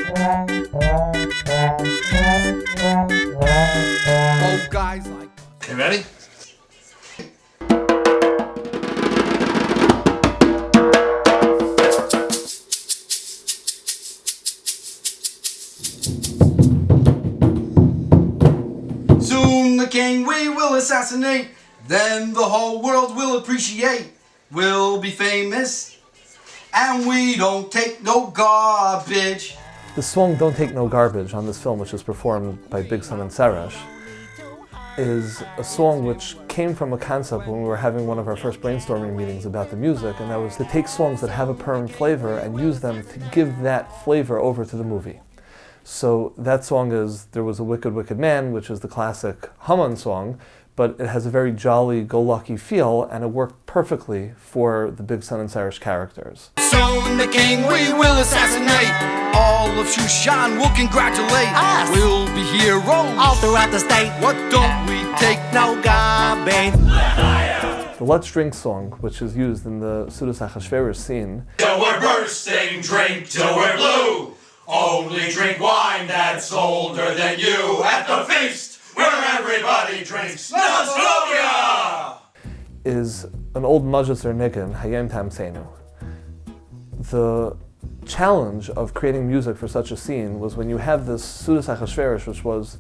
Old guys like us. You ready? Soon the king we will assassinate, then the whole world will appreciate. We'll be famous, and we don't take no garbage. The song Don't Take No Garbage on this film, which is performed by Big Sun and Saresh, is a song which came from a concept when we were having one of our first brainstorming meetings about the music, and that was to take songs that have a perm flavor and use them to give that flavor over to the movie. So that song is There Was a Wicked, Wicked Man, which is the classic Haman song, but it has a very jolly, go-lucky feel, and it worked perfectly for the Big Sun and Saresh characters. Soon the king we will assassinate, all of Shushan will congratulate us. We'll be heroes All throughout the state. What don't we take No garbage. The Let's Drink song, which is used in the Sudas Achashverosh scene, Till we're bursting, drink till we're blue. Only drink wine that's older than you at the feast where everybody drinks Nostrovia! is an old Majus or Niggin, Hayem Tam Seinu. The challenge of creating music for such a scene was when you have this Sudas Achashverosh, which was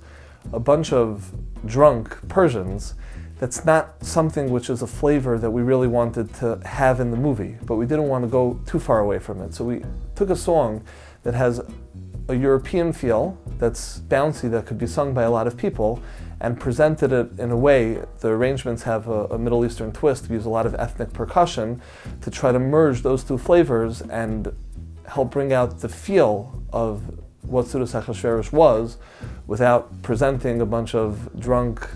a bunch of drunk Persians, that's not something which is a flavor that we really wanted to have in the movie, but we didn't want to go too far away from it. So we took a song that has a European feel, that's bouncy, that could be sung by a lot of people, and presented it in a way, the arrangements have a Middle Eastern twist, we use a lot of ethnic percussion to try to merge those two flavors and help bring out the feel of what Sudas Achashverosh was without presenting a bunch of drunk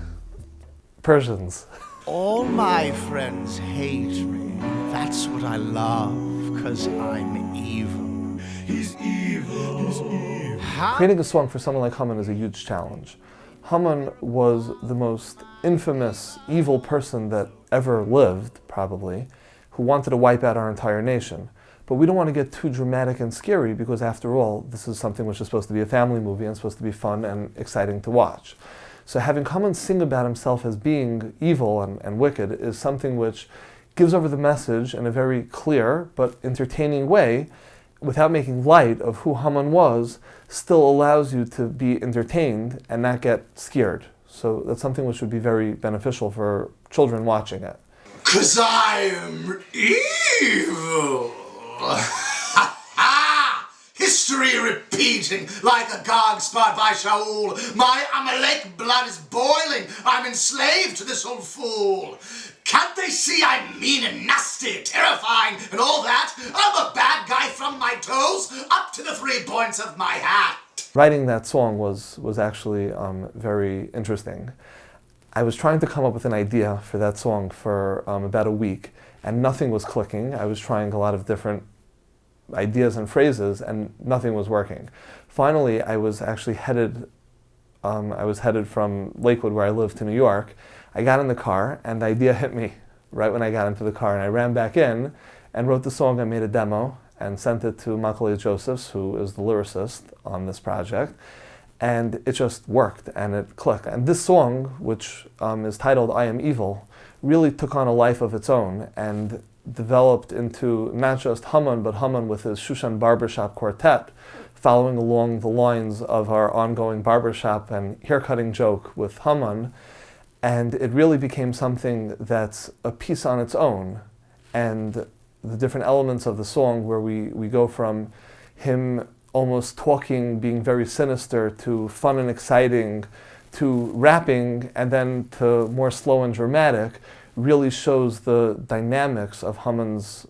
Persians. All my friends hate me. That's what I love, 'cause I'm evil. He's evil. He's evil. Creating a song for someone like Haman is a huge challenge. Haman was the most infamous, evil person that ever lived, probably, who wanted to wipe out our entire nation. But we don't want to get too dramatic and scary because, after all, this is something which is supposed to be a family movie and supposed to be fun and exciting to watch. So having Haman sing about himself as being evil and wicked is something which gives over the message in a very clear but entertaining way, without making light of who Haman was, still allows you to be entertained and not get scared. So that's something which would be very beneficial for children watching it. 'Cause I'm evil. History repeating like a Gog spot by Shaul. My Amalek blood is boiling. I'm enslaved to this old fool. Can't they see I'm mean and nasty, terrifying, and all that? I'm a bad guy from my toes up to the 3 points of my hat. Writing that song was actually very interesting. I was trying to come up with an idea for that song for about a week, and nothing was clicking. I was trying a lot of different ideas and phrases, and nothing was working. Finally, I was actually headed from Lakewood, where I live, to New York. I got in the car, and the idea hit me right when I got into the car, and I ran back in and wrote the song. I made a demo and sent it to Macaulay Josephs, who is the lyricist on this project, and it just worked, and it clicked. And this song, which is titled I Am Evil, really took on a life of its own and developed into not just Haman, but Haman with his Shushan Barbershop Quartet, following along the lines of our ongoing barbershop and haircutting joke with Haman. And it really became something that's a piece on its own. And the different elements of the song, where we go from him almost talking, being very sinister, to fun and exciting, to rapping, and then to more slow and dramatic, really shows the dynamics of Haman's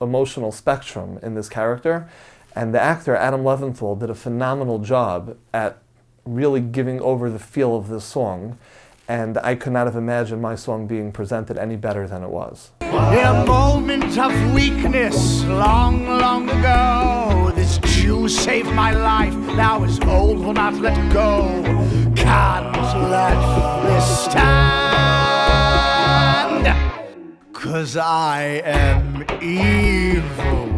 emotional spectrum in this character. And the actor, Adam Leventhal, did a phenomenal job at really giving over the feel of this song. And I could not have imagined my song being presented any better than it was. In a moment of weakness, long, long ago, this Jew saved my life, now his old will not let go. Can't let this stand, 'cause I am evil.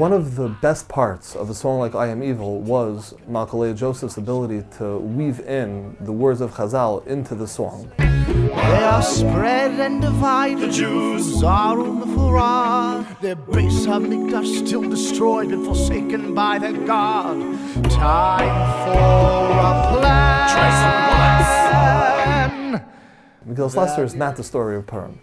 One of the best parts of a song like I Am Evil was Megillas Joseph's ability to weave in the words of Chazal into the song. They are spread and divide. The Jews are on the Farah. Their base Hamikdash still destroyed and forsaken by their God. Time for a plan. Megillas Lester is not the story of Purim.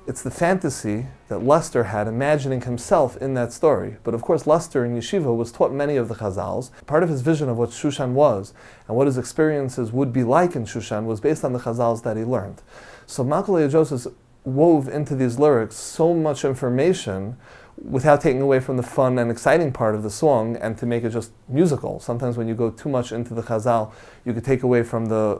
It's the fantasy that Lester had imagining himself in that story. But of course, Lester in yeshiva was taught many of the Chazals. Part of his vision of what Shushan was and what his experiences would be like in Shushan was based on the Chazals that he learned. So Megillas Joseph wove into these lyrics so much information without taking away from the fun and exciting part of the song and to make it just musical. Sometimes when you go too much into the Chazal, you could take away from the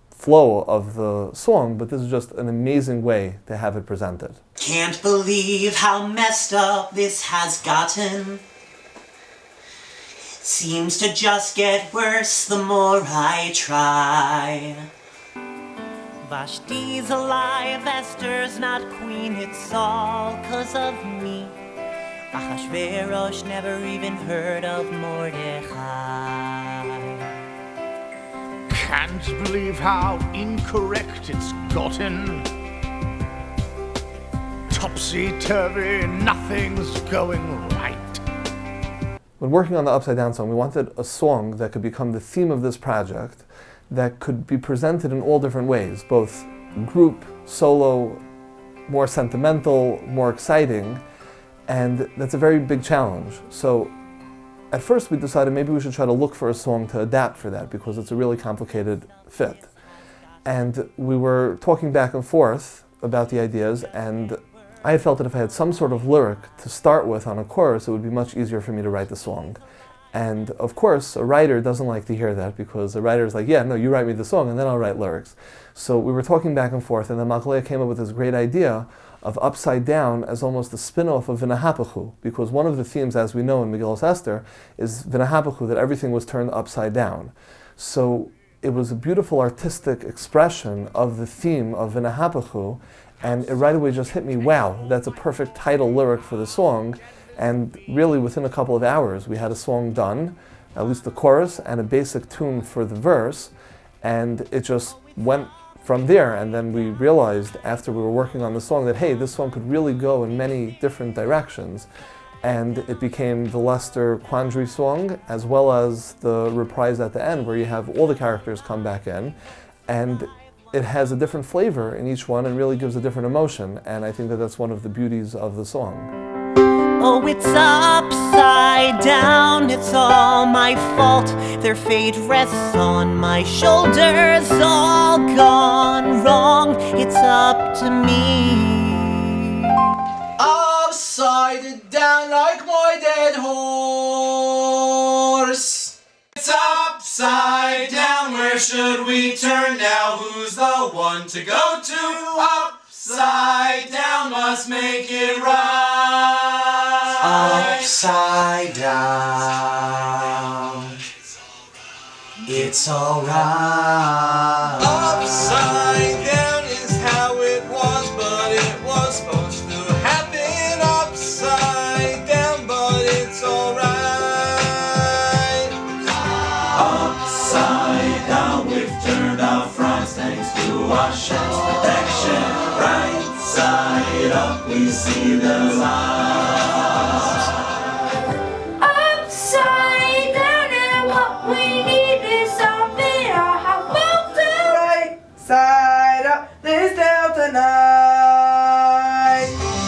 flow of the song, but this is just an amazing way to have it presented. Can't believe how messed up this has gotten. Seems to just get worse the more I try. Vashti's alive, Esther's not queen, it's all 'cause of me. Achashverosh never even heard of Mordechai. Can't believe how incorrect it's gotten. Topsy-turvy, nothing's going right. When working on the Upside Down song, we wanted a song that could become the theme of this project, that could be presented in all different ways, both group, solo, more sentimental, more exciting, and that's a very big challenge. So at first we decided maybe we should try to look for a song to adapt for that because it's a really complicated fit. And we were talking back and forth about the ideas, and I felt that if I had some sort of lyric to start with on a chorus, it would be much easier for me to write the song. And of course, a writer doesn't like to hear that because a writer is like, yeah, no, you write me the song and then I'll write lyrics. So we were talking back and forth, and then Megillah came up with this great idea of Upside Down as almost a spin-off of V'nahapachu, because one of the themes, as we know in Megillas Lester, is V'nahapachu, that everything was turned upside down. So it was a beautiful artistic expression of the theme of V'nahapachu, and it right away just hit me, wow, that's a perfect title lyric for the song. And really within a couple of hours we had a song done, at least the chorus and a basic tune for the verse, and it just went from there. And then we realized after we were working on the song that, hey, this song could really go in many different directions. And it became the Lester Quandary song, as well as the reprise at the end where you have all the characters come back in, and it has a different flavor in each one and really gives a different emotion. And I think that that's one of the beauties of the song. Oh, it's upside down, it's all my fault. Their fate rests on my shoulders, all gone wrong. It's up to me. Upside down like my dead horse. It's upside down, where should we turn now? Who's the one to go to? Upside down, must make it right. Upside down, it's alright. Upside down is how it was, but it was supposed to happen upside down, but it's alright. Upside down, we've turned our frowns thanks to Hashem's protection. Right side up, we see the light. Side up, this down tonight.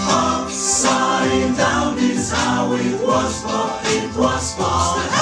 Upside down is how it was, but it was supposed to